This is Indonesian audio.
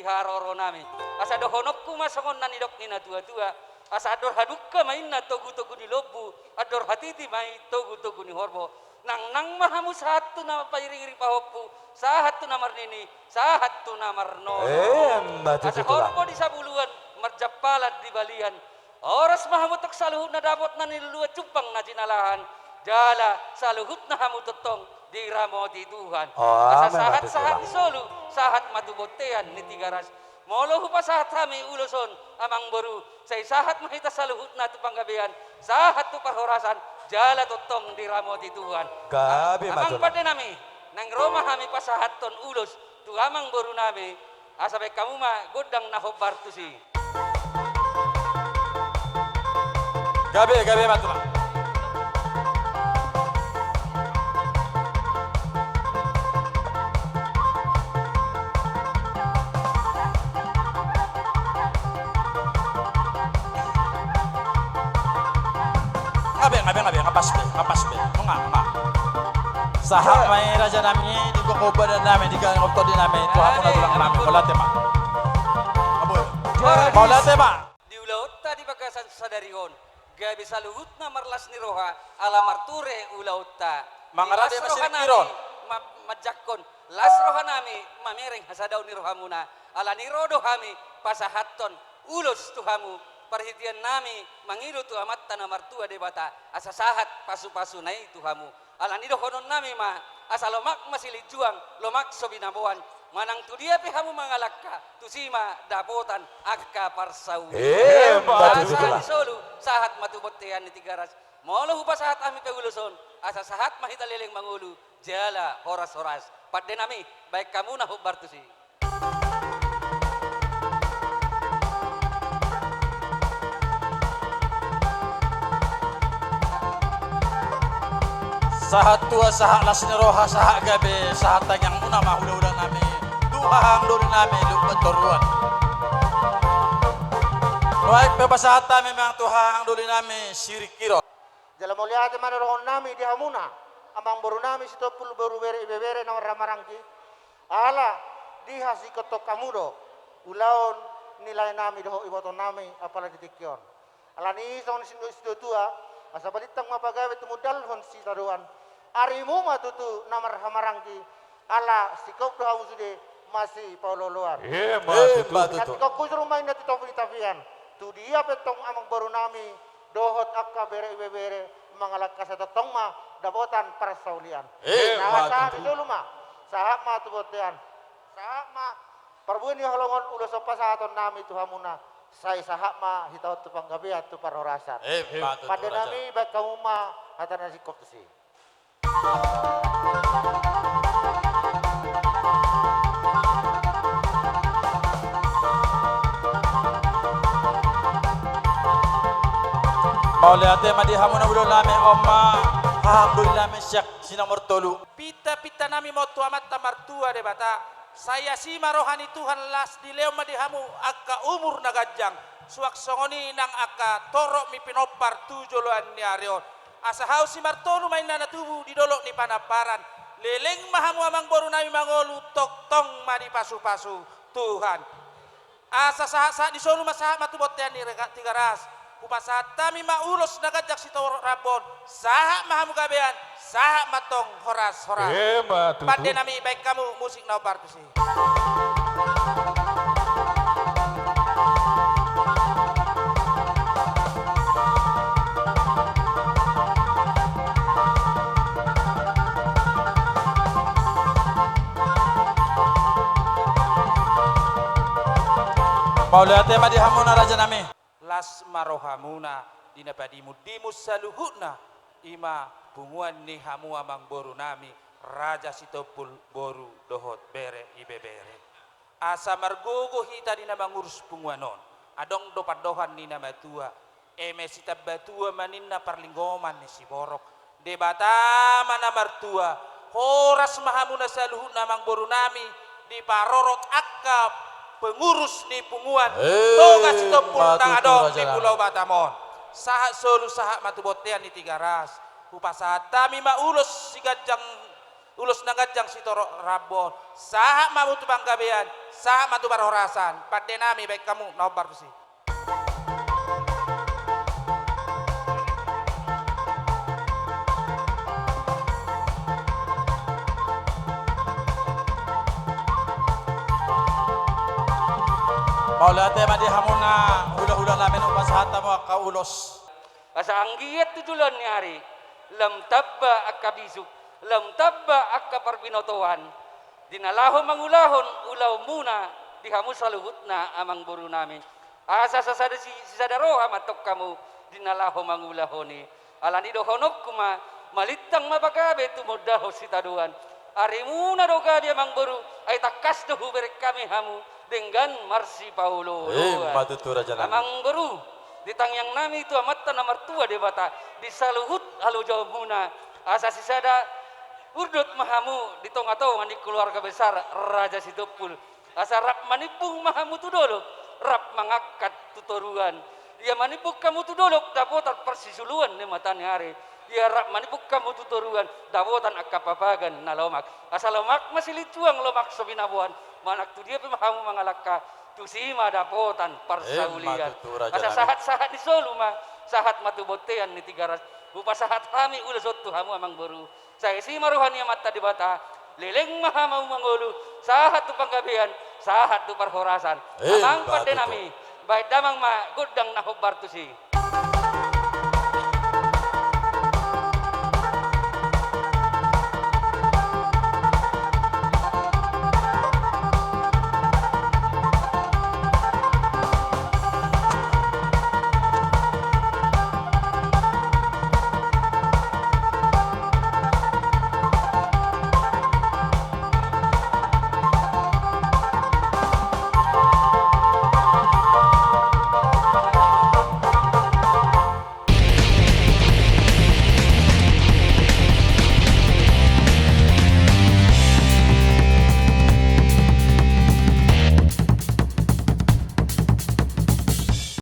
haroro nami asa do honokku masongon nani dok nina tua-tua asa ador hadukka mainna togu-togu ni lobu ador hatiti mai togu-togu ni horbo nang mahamu satu nama pairi-iri pahopu satu namar nini satu namar nono asa horbo di sabuluan marjapalat di balian oras mahamu tok saluhut na dapot na nilulua cupang na jinalahan jala saluhut na hamu totong di ramoti Tuhan asa sahat-sahat di solu sahat matubotean ni tigaras molo hupa sahat kami uluson amang boru say sahat mahita saluhut na tupanggabihan sahat tu pahorasan jala totong di ramoti Tuhan amang pada nami nang Roma kami pasahat ton ulus tu amang boru nami asa baik kamu mah godang na hobar tu si gabe matula ngabe ngapas be nga sahab may raja nami di kokoba nami di gang okto di nami tu hapon na tulang nami wala tema aboy wala tema di ulaut tadi bagasan sadarihon gabi saluhut na marlas ni roha ala marture ulaut ta mangarade masirikiron majakon las roha nami mamereng hasadaw ni roha muna ala ni rodo kami pasahaton ulus tuhamu perhatian nami mangilu tu amat tanah martua debata asa sahat pasu-pasu naik tuhamu ala nido honon nami mah asa lomak masih lijuang lomak sobinaboan manang tu dia pihamu mangalakka tu sima dapotan akka parsau asa solu sahat matubotean ni tigaras molo hupa sahat ami peguluson asa sahat mahita leleng mangulu jala horas-horas padde nami baik kamu nah hubar tu si sahat tua sahat lasni roha sahat gabe sahat tanyang muna mahula-hula nami duhang dulu nami lupa toruan baik pepasahat memang tuhang dulu nami sirikiro jala mulia teman rohon nami di hamuna amang boru nami sitopul boru bere ibebere na ramarangki ala di hasi kotok kamudo ulaon nilai nami doho iboton nami apalagi tikyon ala ni son sindo tua asa balitang mapagawe tumudal hon si taruan arimu matutu namar hamarangki ala sikop doha usude masih pauloloan matutu kau kusuru main na tito tafian tu dia petong amang baru nami dohot akka bere bere mangalak kasa totong ma dabotan persaulian nah saat itu luma sahak ma tubotean sahak ma perbuin ya holongon ulo sopa sahaton nami tuhamuna saya sahak ma hitau tu panggabiat tu parorasan pada nami baik kamu ma hatana sikop tu si mau lihat madi hamuna ulo nami omma alhamdulillah mesyak sinomor tolu pita nami mau tu amat tamartua de bata saya si marohani Tuhan las di leo madi hamu akka umur nagajang suak songoni nang akka torok mi pinopar tujoloan ni areon asa hau si martonu main nana tubu di dolok ni panaparan leleng mahamu amang boru nami mangolu tok tong madi pasu-pasu Tuhan asa sahat di solu masahat matubotean ni tigaras upasat tami maulos nagajak si rabon sahat mahamu gabean sahat matong horas-horas pande nami baik kamu musik na partusi mau lihat madi hamuna raja nami las marohamuna dina badimu dimus saluhutna ima bunguan ni hamu amang boru nami raja sitopul boru dohot bere ibebere asa margogo hita dina mangurus bunguanon adong dopat dohan ni nama tua eme sita batua maninna parlinggoman ni si borok debata mana martua horas mahamuna saluhutna amang boru nami di parorok akap pengurus ni punguan toga sitopul nang adong di pulau Batamon sahat solu sahat matubotean ni tigaras upasata mi maulus sigajang ulos nagajang si toro rabon saha mabutu banggabean saha matu barhorasan padde nami baik kamu nobar si Maulate madi hamuna hula-hula namin upasahata mo kaulos. Asa anggiyat tujulan ni hari. Lam tabba akka bisuk. Lam tabba akka parbinotohan. Dinalaho mangulahon ulaw muna dihamu saluhutna amang buru namin. Asa sasada si sadaroha matok kamu dinalaho mangulahoni. Alani dohonok kuma malitang mapagabe tumudaho si taduan. Arimuna do gabi amang buru ay takas dohu berek kami hamu dengan Marsi Paulo. Matutura jalan. Amang buru ditang yang nami itu amat nomor tua di bata disaluhut halu jauh muna asa sisada urdut mahamu di tonga-tonga di keluarga besar Raja Situpul asa rap manipung mahamu tu dolok rap mangangkat tutoruan dia manipuk kamu tu dolok dapotan persisuluan di matanya hari dia rap manipuk kamu tutoruan dapotan akapapagan na lomak asa lomak masih licuang lomak sobinabuan manak tu dia mahamu mangalaka tusima dapotan persaulian asa sahat-sahat di Solo mah sahat matu botean ni 300 bupa sahat kami ulah sotu hamu amang boru saya si maruhani mata di bata leleng maha mau mangulu sahat tu panggabean sahat tu perhorasan amang pade nami baik damang ma godang nahobar tu si